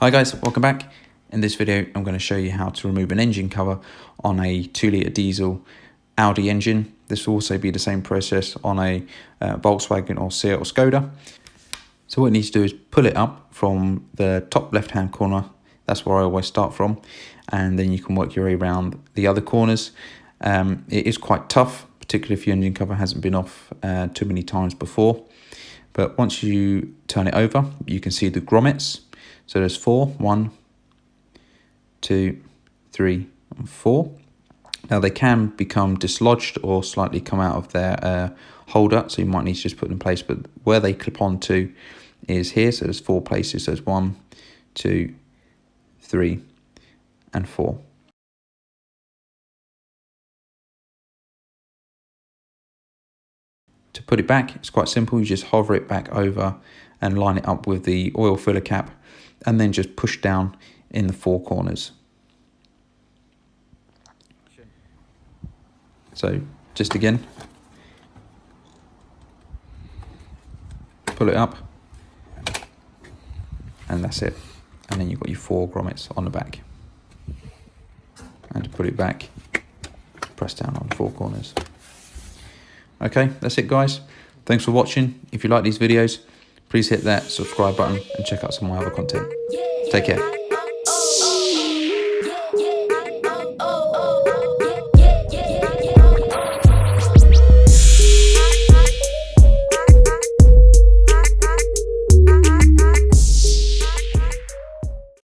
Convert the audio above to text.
Hi guys, welcome back. In this video I'm going to show you how to remove an engine cover on a 2-litre diesel Audi engine. This will also be the same process on a Volkswagen or Seat or Skoda. So what you need to do is pull it up from the top left hand corner. That's where I always start from, and then you can work your way around the other corners. It is quite tough, particularly if your engine cover hasn't been off too many times before. But once you turn it over, you can see the grommets. So there's 4, 1, 2, 3, and 4. Now they can become dislodged or slightly come out of their holder, so you might need to just put them in place. But where they clip on to is here. So there's 4 places. So there's 1, 2, 3, and 4. To put it back, it's quite simple. You just hover it back over and line it up with the oil filler cap, and then just push down in the 4 corners. So just again, pull it up, and that's it. And then you've got your 4 grommets on the back. And to put it back, press down on the 4 corners. Okay, that's it guys. Thanks for watching. If you like these videos, please hit that subscribe button and check out some of my other content. Take care.